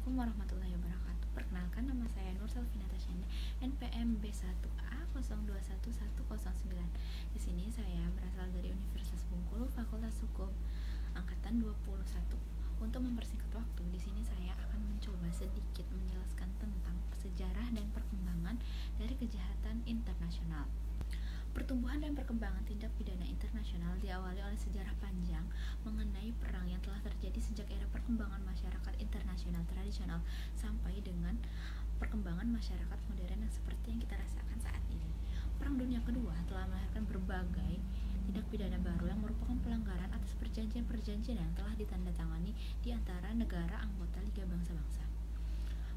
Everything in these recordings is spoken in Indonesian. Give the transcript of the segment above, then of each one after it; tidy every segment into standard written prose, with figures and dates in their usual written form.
Assalamualaikum warahmatullahi wabarakatuh. Perkenalkan, nama saya Nur Selvinata Syenda, NPM B1A021109. Di sini saya berasal dari Universitas Bengkulu, Fakultas Hukum, angkatan 21. Untuk mempersingkat waktu, di sini saya akan mencoba sedikit menjelaskan tentang sejarah dan perkembangan dari kejahatan internasional. Pertumbuhan dan perkembangan tindak pidana internasional diawali oleh sejarah panjang mengenai perang yang telah terjadi sejak era perkembangan masyarakat internasional tradisional sampai dengan perkembangan masyarakat modern yang seperti yang kita rasakan saat ini. Perang Dunia Kedua telah melahirkan berbagai tindak pidana baru yang merupakan pelanggaran atas perjanjian-perjanjian yang telah ditandatangani di antara negara anggota Liga Bangsa-Bangsa.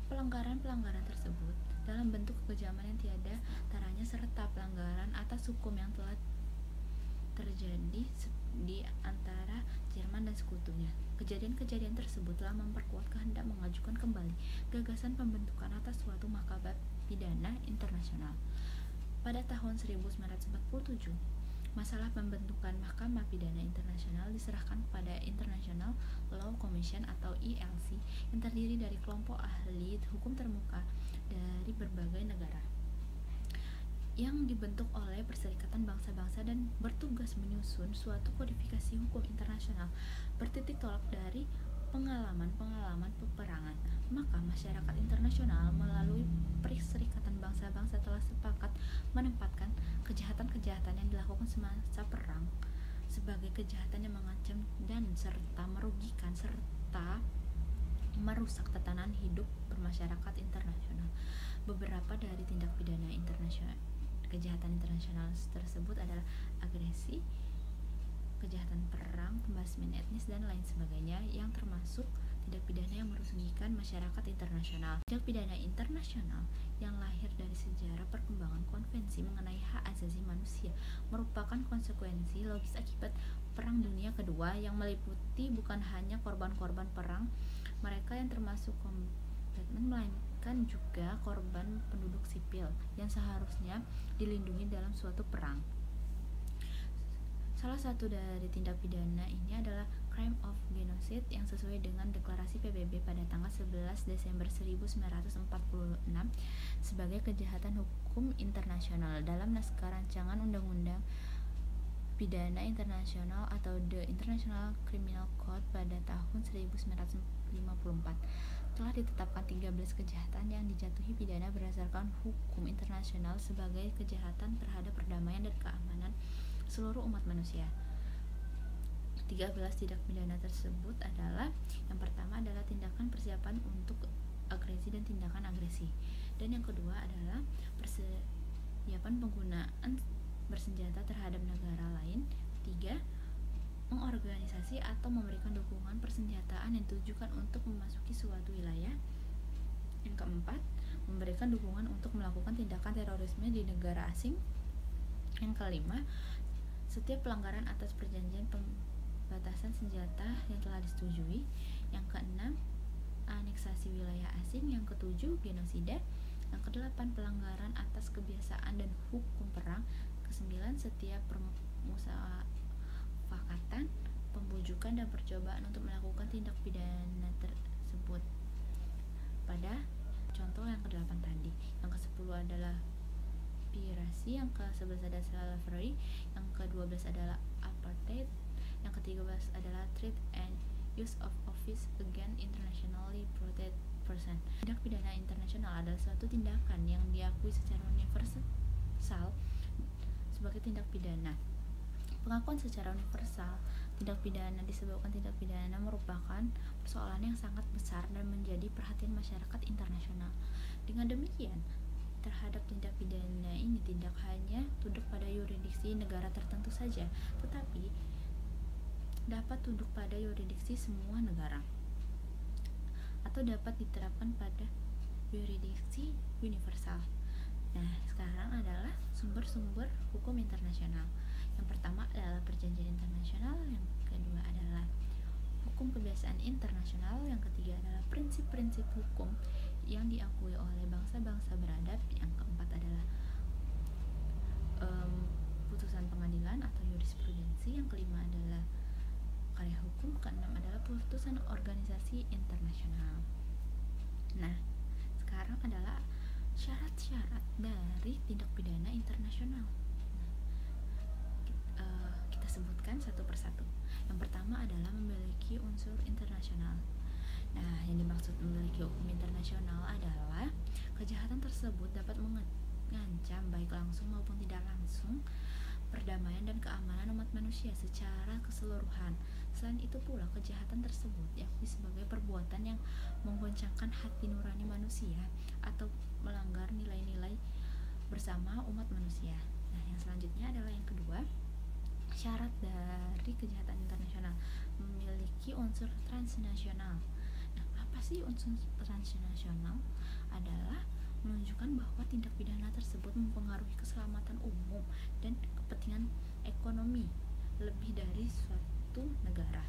Pelanggaran-pelanggaran tersebut dalam bentuk kekejaman yang tiada taranya serta pelanggaran atas hukum yang telah terjadi di antara Jerman dan sekutunya. Kejadian-kejadian tersebut telah memperkuat kehendak mengajukan kembali gagasan pembentukan atas suatu mahkamah pidana internasional. Pada tahun 1947, masalah pembentukan Mahkamah Pidana Internasional diserahkan kepada International Law Commission atau ILC yang terdiri dari kelompok ahli hukum termuka dari berbagai negara yang dibentuk oleh Perserikatan Bangsa-Bangsa dan bertugas menyusun suatu kodifikasi hukum internasional bertitik tolak dari pengalaman-pengalaman peperangan. Maka masyarakat internasional melalui Perserikatan Bangsa-Bangsa telah sepakat menempatkan kejahatan-kejahatan yang dilakukan semasa perang sebagai kejahatan yang mengancam dan serta merugikan serta merusak tatanan hidup bermasyarakat internasional. Beberapa dari tindak pidana internasional kejahatan internasional tersebut adalah agresi, kejahatan perang, pembasmian etnis, dan lain sebagainya, yang termasuk tindak pidana yang merugikan masyarakat internasional. Tindak pidana internasional yang lahir dari sejarah perkembangan konvensi mengenai hak asasi manusia merupakan konsekuensi logis akibat Perang Dunia Kedua yang meliputi bukan hanya korban-korban perang mereka yang termasuk kombatan, melainkan juga korban penduduk sipil yang seharusnya dilindungi dalam suatu perang. Salah satu dari tindak pidana ini adalah crime of genocide yang sesuai dengan deklarasi PBB pada tanggal 11 Desember 1946 sebagai kejahatan hukum internasional dalam naskah rancangan Undang-Undang Pidana Internasional atau The International Criminal Code pada tahun 1954. Telah ditetapkan 13 kejahatan yang dijatuhi pidana berdasarkan hukum internasional sebagai kejahatan terhadap perdamaian dan keamanan seluruh umat manusia. 13 tindak pidana tersebut adalah, yang pertama adalah tindakan persiapan untuk agresi dan tindakan agresi, dan yang kedua adalah persiapan penggunaan bersenjata terhadap negara lain. 3. Mengorganisasi atau memberikan dukungan persenjataan yang ditujukan untuk memasuki suatu wilayah. Yang keempat, memberikan dukungan untuk melakukan tindakan terorisme di negara asing. Yang kelima, setiap pelanggaran atas perjanjian pembatasan senjata yang telah disetujui. Yang keenam, aneksasi wilayah asing. Yang ketujuh, genosida. Yang kedelapan, pelanggaran atas kebiasaan dan hukum perang. Kesembilan, setiap permufakatan, pembujukan, dan percobaan untuk melakukan tindak pidana tersebut pada contoh yang ke-8 tadi. Yang ke-10 adalah pirasi, yang ke-11 adalah slavery, yang ke-12 adalah apartheid, yang ke-13 adalah threat and use of office against internationally protected person. Tindak pidana internasional adalah suatu tindakan yang diakui secara universal sebagai tindak pidana. Pengakuan secara universal tindak pidana disebabkan tindak pidana merupakan persoalan yang sangat besar dan menjadi perhatian masyarakat internasional. Dengan demikian, terhadap tindak pidana ini tidak hanya tunduk pada yurisdiksi negara tertentu saja, tetapi dapat tunduk pada yurisdiksi semua negara atau dapat diterapkan pada yurisdiksi universal. Nah, sekarang adalah sumber-sumber hukum internasional. Yang pertama adalah perjanjian internasional, yang kedua adalah hukum kebiasaan internasional, yang ketiga adalah prinsip-prinsip hukum yang diakui oleh bangsa-bangsa beradab, yang keempat adalah putusan pengadilan atau jurisprudensi, yang kelima adalah karya hukum, keenam adalah putusan organisasi internasional. adalah syarat-syarat dari tindak pidana internasional. Kita sebutkan satu persatu. Yang pertama adalah memiliki unsur internasional. Nah, yang dimaksud memiliki hukum internasional adalah kejahatan tersebut dapat mengancam baik langsung maupun tidak langsung perdamaian dan keamanan umat manusia secara keseluruhan. Selain itu pula, kejahatan tersebut diakui sebagai perbuatan yang menggoncangkan hati nurani manusia atau melanggar nilai-nilai bersama umat manusia. Nah, yang selanjutnya adalah yang kedua, syarat dari kejahatan internasional memiliki unsur transnasional. Nah, apa sih unsur transnasional? Adalah menunjukkan bahwa tindak pidana tersebut mempengaruhi keselamatan umum dan kepentingan ekonomi lebih dari suatu negara.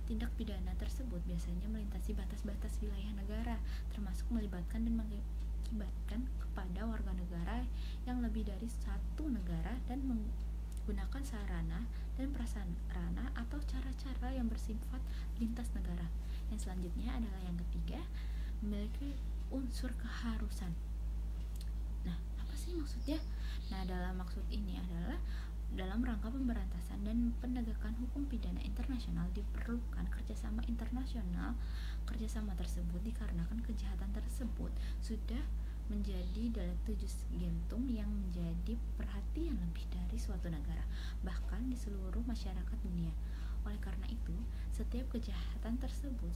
Tindak pidana tersebut biasanya melintasi batas-batas wilayah negara, termasuk melibatkan dan mengakibatkan kepada warga negara yang lebih dari satu negara dan menggunakan sarana dan prasarana atau cara-cara yang bersifat lintas negara. Yang selanjutnya adalah yang ketiga, memiliki unsur keharusan. Nah, apa sih maksudnya? Nah, dalam maksud ini adalah dalam rangka pemberantasan dan penegakan hukum pidana internasional diperlukan kerjasama internasional. Kerjasama tersebut dikarenakan kejahatan tersebut sudah menjadi delik jus gentum yang menjadi perhatian lebih dari suatu negara, bahkan di seluruh masyarakat dunia. Oleh karena itu, setiap kejahatan tersebut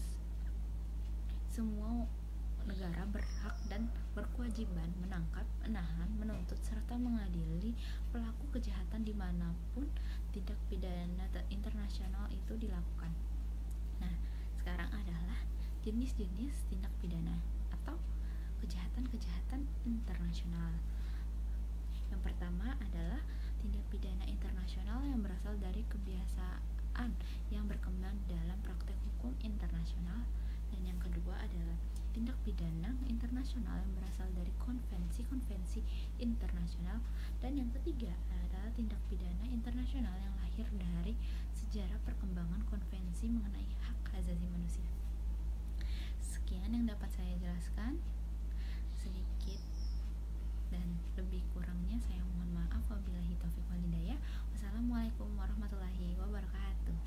semua negara berhak dan berkewajiban menangkap, menahan, menuntut, serta mengadili pelaku kejahatan dimanapun tindak pidana internasional itu dilakukan. Nah, sekarang adalah jenis-jenis tindak pidana atau kejahatan-kejahatan internasional. Yang pertama adalah tindak pidana internasional yang berasal dari kebiasaan yang berkembang dalam praktek hukum internasional. Dan yang kedua adalah tindak pidana internasional yang berasal dari konvensi-konvensi internasional. Dan yang ketiga adalah tindak pidana internasional yang lahir dari sejarah perkembangan konvensi mengenai hak asasi manusia. Sekian yang dapat saya jelaskan. Sedikit dan lebih kurangnya saya mohon maaf. Wabillahi taufiq wal hidayah. Wassalamualaikum warahmatullahi wabarakatuh.